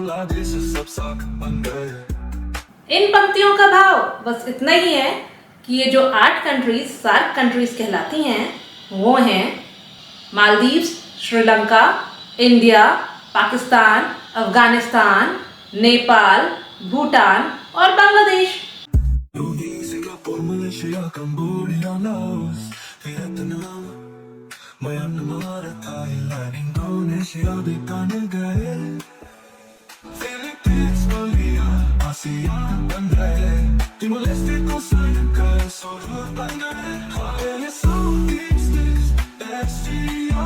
बांग्लादेश सब साथ बन गए। इन पंक्तियों का भाव बस इतना ही है कि ये जो 8 कंट्रीज सार्क कंट्रीज कहलाती हैं वो हैं मालदीव, श्रीलंका, इंडिया, पाकिस्तान, अफगानिस्तान, नेपाल, भूटान और Bangladesh. Singapore, Malaysia, Cambodia, Laos, Vietnam, Myanmar, Thailand, Indonesia भी बन गए। फिलीपींस, कोरिया, आसियान बन गए। तिमोर लेस्टे को संकर सोलर बन गए। South east Asia.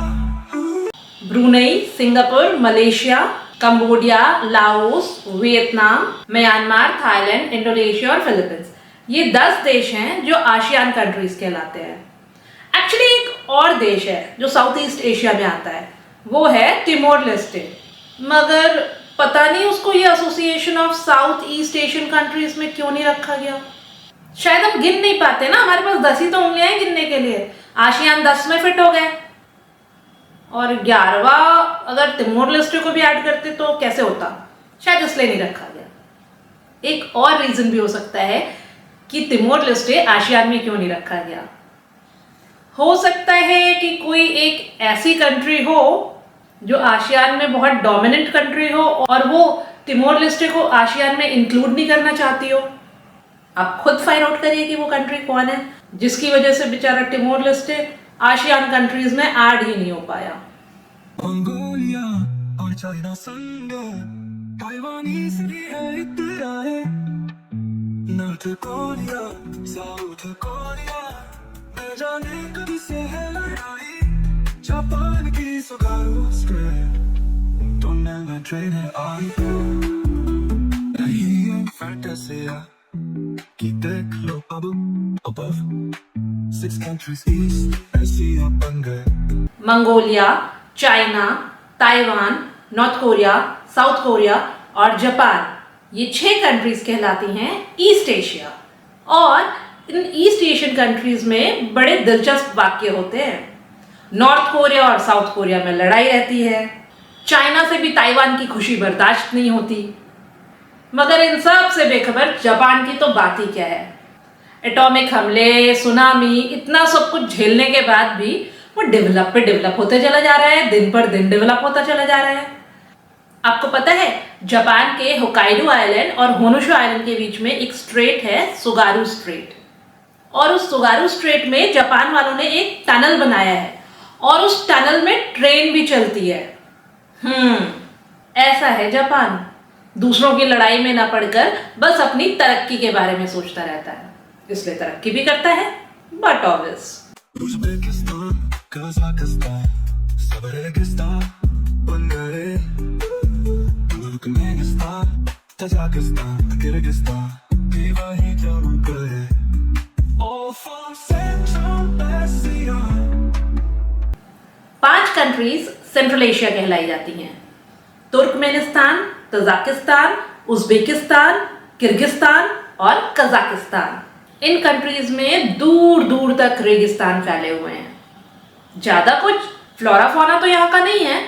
Brunei, Singapore, Malaysia, Cambodia, Laos, Vietnam, Myanmar, Thailand, Indonesia और फिलीपींस, ये 10 देश हैं जो आसियान कंट्रीज कहलाते हैं। एक्चुअली एक और देश है जो साउथ ईस्ट एशिया में आता है, वो है तिमोर लेस्टे, मगर पता नहीं उसको ये association of south east Asian countries में क्यों नहीं रखा गया। शायद हम गिन नहीं पाते ना, हमारे पास 10 ही तो उंगलियां हैं गिनने के लिए। आसियान 10 में फिट हो गए और 11वां अगर तिमोर लेस्टे को भी ऐड करते तो कैसे होता, शायद इसलिए नहीं रखा गया। एक और रीजन भी हो सकता है कि तिमोर लेस्टे आसियान में क्यों नहीं रखा गया। हो सकता है कि कोई एक ऐसी कंट्री हो जो आसियान में बहुत डोमिनेंट कंट्री हो और वो तिमोर लेस्टे को आसियान में इंक्लूड नहीं करना चाहती हो। आप खुद फाइंड आउट करिए कि वो कंट्री कौन है जिसकी वजह से बेचारा तिमोर लेस्टे आसियान कंट्रीज में ऐड ही नहीं हो पाया। मंगोलिया और चाइना संग, ताइवानीज भी है इतना है। नॉर्थ कोरिया, साउथ कोरिया, न जाने कब से है लड़ाई। जापान की सुगारू स्ट्रेट, तो नैना ट्रेन है आई। नहीं है फैंटेसिया कि देख लो अब above 6 countries east एशिया बन गए। Mongolia, China, Taiwan, north Korea, south Korea और जापान, ये 6 कंट्रीज कहलाती हैं ईस्ट एशिया। और इन ईस्ट एशियन कंट्रीज में बड़े दिलचस्प वाक्य होते हैं। नॉर्थ कोरिया और साउथ कोरिया में लड़ाई रहती है, चाइना से भी ताइवान की खुशी बर्दाश्त नहीं होती, मगर इन सब से बेखबर जापान की तो बात ही क्या है। एटॉमिक हमले, सुनामी, इतना सब कुछ झेलने के बाद भी वो डेवलप होते चला जा रहा है, दिन पर दिन डेवलप होता चला जा रहा है। आपको पता है जापान के होकाइडो आइलैंड और होनशु आइलैंड के बीच में एक स्ट्रेट है, सुगारू स्ट्रेट, और उस सुगारू स्ट्रेट में जापान वालों ने एक टनल बनाया है और उस टनल में ट्रेन भी चलती है। ऐसा है जापान, दूसरों की लड़ाई में ना पड़कर बस अपनी तरक्की के बारे में सोचता रहता है, इसलिए तरक्की भी करता है बट ऑब्वियस। उज़्बेकिस्तान, कजाकिस्तान, सबरेगिस्तान, बंगाल, तुर्कमेनिस्तान, तजाकिस्तान, किर्गिस्तान, भी वही जम गए। All from Central Asia। 5 countries Central Asia कहलाई जाती हैं, तुर्कमेनिस्तान, तजाकिस्तान, उज़्बेकिस्तान, किर्गिस्तान और कजाकिस्तान। इन कंट्रीज में दूर दूर तक रेगिस्तान फैले हुए हैं। ज़्यादा कुछ फ्लोरा फौना तो यहाँ का नहीं है,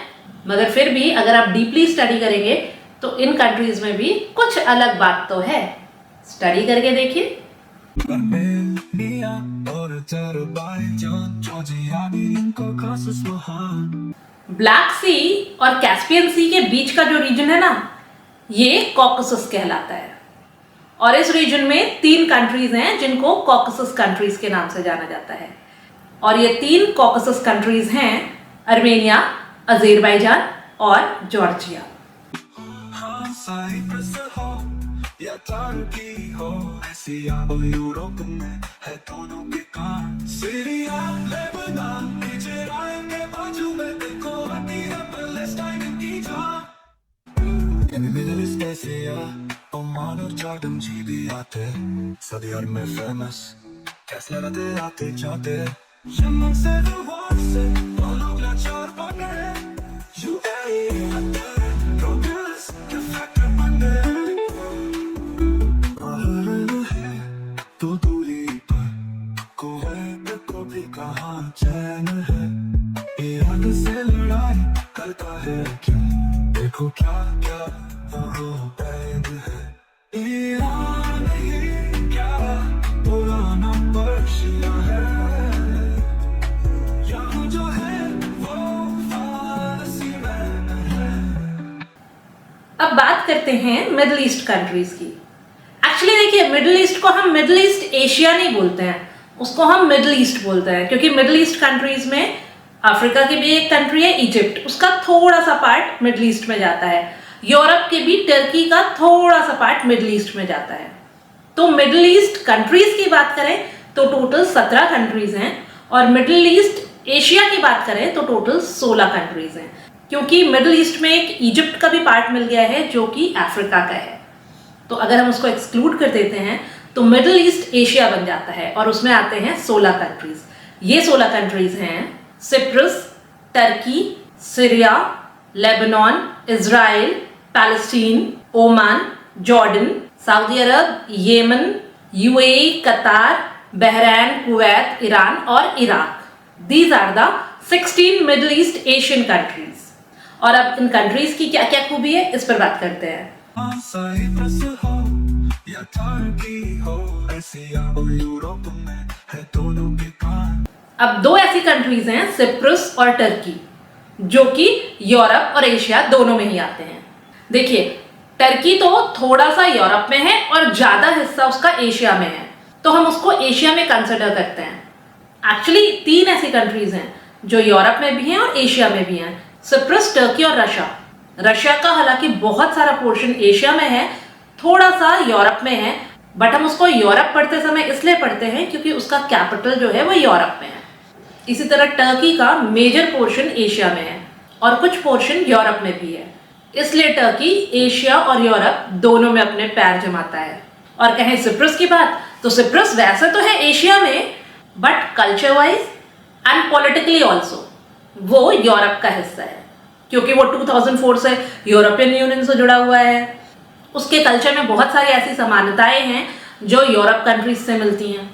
मगर फिर भी अगर आप डीपली स्टडी करेंगे तो इन कंट्रीज में भी कुछ अलग बात तो है। स्टडी करके देखिए। आर्मेनिया और अज़रबैजान, जॉर्जिया भी इनको खास महान। ब्लैक सी और कैस्पियन सी के बीच का जो रीजन है ना, ये कॉकसस कहलाता है। और इस रीजन में 3 कंट्रीज हैं जिनको कॉकसस कंट्रीज के नाम से जाना जाता है। और ये 3 कॉकसस कंट्रीज हैं आर्मेनिया, अज़रबैजान और जॉर्जिया। साइप्रस हो या तुर्की हो, एशिया और यूरोप में है दोनों के काम। सीरिया, लेबनान, इजराइल के बाजू में देखो आती है पैलेस्टाइन की जान। In middle east Asia, Oman और जॉर्डन जी भी आते, सऊदी अरब में फेमस कैसे रहते आते जाते। यमन से दुबई से वो लोग लाचार बने, यूएई आते रोबल्स के फैक्टर बने। बाहर है तो दूरी पर कोई को भी कहाँ चैन है। ईरान से लड़ाई करता है क्या, देखो क्या क्या वहाँ बैंड है। ईरान ही क्या पुराना पर्शिया है, यहाँ जो है वो फारसी मैन है। अब बात करते हैं मिडिल ईस्ट कंट्रीज की। एक्चुअली देखिए, मिडिल ईस्ट को हम मिडिल ईस्ट एशिया नहीं बोलते हैं, उसको हम मिडिल ईस्ट बोलते हैं, क्योंकि मिडिल ईस्ट कंट्रीज में अफ्रीका की भी एक कंट्री है इजिप्ट, उसका थोड़ा सा पार्ट मिडिल ईस्ट में जाता है। यूरोप के भी टर्की का थोड़ा सा पार्ट मिडिल ईस्ट में जाता है। तो मिडिल ईस्ट कंट्रीज की बात करें तो टोटल 17 कंट्रीज हैं, और मिडिल ईस्ट एशिया की बात करें तो टोटल 16 कंट्रीज हैं, क्योंकि मिडिल ईस्ट में एक इजिप्ट का भी पार्ट मिल गया है जो कि अफ्रीका का है। तो अगर हम उसको एक्सक्लूड कर देते हैं तो मिडिल ईस्ट एशिया बन जाता है, और उसमें आते हैं 16 कंट्रीज। ये 16 कंट्रीज हैं Cyprus, Turkey, Syria, Lebanon, Israel, Palestine, Oman, Jordan, Saudi Arab, Yemen, UAE, Qatar, Bahrain, Kuwait, Iran और Iraq. These are the 16 Middle East Asian countries. और अब इन कंट्रीज की क्या क्या खूबी है, इस पर बात करते हैं। साइप्रस हो या टर्की हो, एशिया और यूरोप में है दोनों के काम। अब दो ऐसी कंट्रीज हैं सिप्रस और टर्की, जो कि यूरोप और एशिया दोनों में ही आते हैं। देखिए, टर्की तो थोड़ा सा यूरोप में है और ज्यादा हिस्सा उसका एशिया में है, तो हम उसको एशिया में कंसिडर करते हैं। एक्चुअली 3 ऐसी कंट्रीज हैं जो यूरोप में भी हैं और एशिया में भी हैं, सिप्रस, टर्की और रशिया। रशिया का हालांकि बहुत सारा पोर्शन एशिया में है, थोड़ा सा यूरोप में है, बट हम उसको यूरोप पढ़ते समय इसलिए पढ़ते हैं क्योंकि उसका कैपिटल जो है वो यूरोप में है। इसी तरह टर्की का मेजर पोर्शन एशिया में है और कुछ पोर्शन यूरोप में भी है, इसलिए टर्की एशिया और यूरोप दोनों में अपने पैर जमाता है। और कहें सिप्रस की बात, तो सिप्रस वैसे तो है एशिया में, but culture wise and politically also वो यूरोप का हिस्सा है, क्योंकि वो 2004 से यूरोपियन यूनियन से जुड़ा हुआ है। उसके कल्चर में बहुत सारी ऐसी समानताएं हैं जो यूरोप कंट्रीज से मिलती हैं।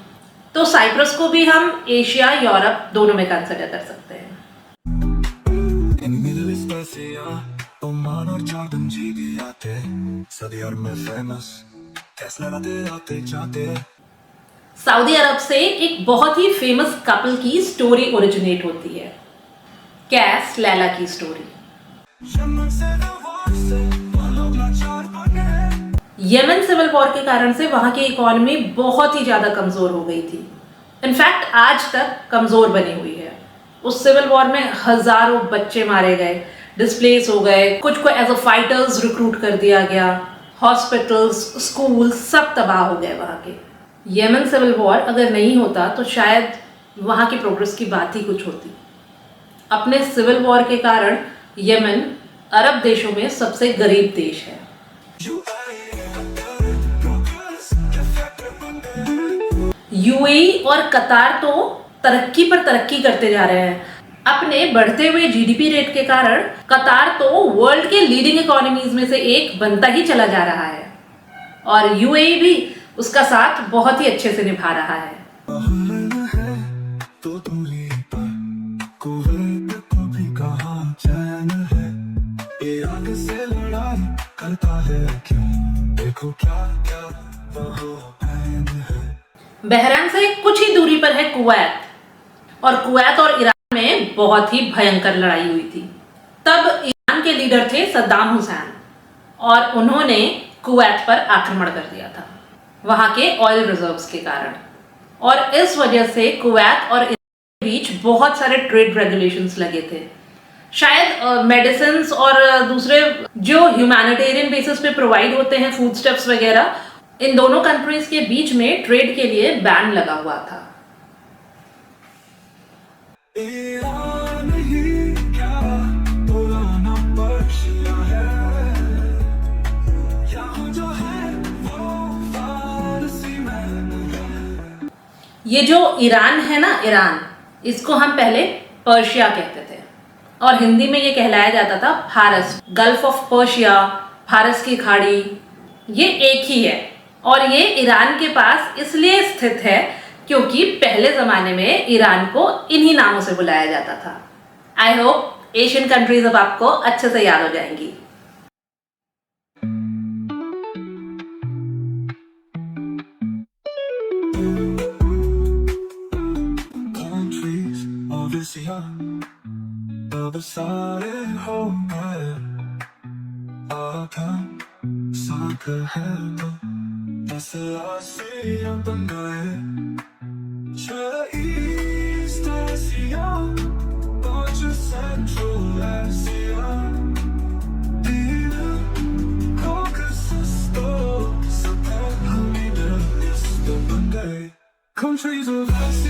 तो साइप्रस को भी हम एशिया यूरोप दोनों में कंसिडर कर सकते हैं। In middle east Asia Oman और जॉर्डन जी भी आते, सऊदी अरब में फेमस टेस्ला आते जाते। सऊदी अरब से एक बहुत ही फेमस कपल की स्टोरी ओरिजिनेट होती है, कैस लैला की स्टोरी। यमन सिविल वॉर के कारण से वहां की इकोनॉमी बहुत ही ज्यादा कमजोर हो गई थी, इनफैक्ट आज तक कमजोर बनी हुई है। उस सिविल वॉर में हजारों बच्चे मारे गए, डिस्प्लेस हो गए, कुछ को एज अ फाइटर्स रिक्रूट कर दिया गया, हॉस्पिटल्स, स्कूल सब तबाह हो गए वहां के। यमन सिविल वॉर अगर नहीं होता तो शायद वहां की प्रोग्रेस की बात ही कुछ होती। अपने सिविल वॉर के कारण यमन अरब देशों में सबसे गरीब देश है। यूएई और कतार तो तरक्की पर तरक्की करते जा रहे हैं। अपने बढ़ते हुए जीडीपी रेट के कारण कतार तो वर्ल्ड के लीडिंग इकोनॉमीज में से एक बनता ही चला जा रहा है, और यूएई भी उसका साथ बहुत ही अच्छे से निभा रहा है। तो दूरी पर कुवैत को भी कहाँ चैन है, इराक से लड़ाई करता है क्यों, देखो क्या क्या वहाँ बैंड है। बहरैन से कुछ ही दूरी पर है कुवैत, और कुवैत और ईरान में बहुत ही भयंकर लड़ाई हुई थी। तब ईरान के लीडर थे सद्दाम हुसैन, और उन्होंने कुवैत पर आक्रमण कर दिया था वहां के ऑयल रिजर्व्स के कारण, और इस वजह से कुवैत और ईरान के बीच बहुत सारे ट्रेड रेगुलेशंस लगे थे। शायद मेडिसिन्स और दूसरे जो ह्यूमैनिटेरियन बेसिस पे प्रोवाइड होते हैं, फूड स्टेप्स वगैरह, इन दोनों कंट्रीज के बीच में ट्रेड के लिए बैन लगा हुआ था। ईरान ही क्या पुराना पर्शिया है, यहाँ जो है वो फारसी मैन है। ये जो ईरान है ना, ईरान, इसको हम पहले पर्शिया कहते थे, और हिंदी में ये कहलाया जाता था फारस। गल्फ ऑफ पर्शिया, फारस की खाड़ी, ये एक ही है, और ये ईरान के पास इसलिए स्थित है क्योंकि पहले जमाने में ईरान को इन्हीं नामों से बुलाया जाता था। आई होप एशियन कंट्रीज अब आपको अच्छे से याद हो जाएंगी। ASEAN अब सारे हो गए आधन साथ है तो बस ASEAN बन गए East Asia or just Central Asia Caucasus though Middle East of Monday Countries of Asia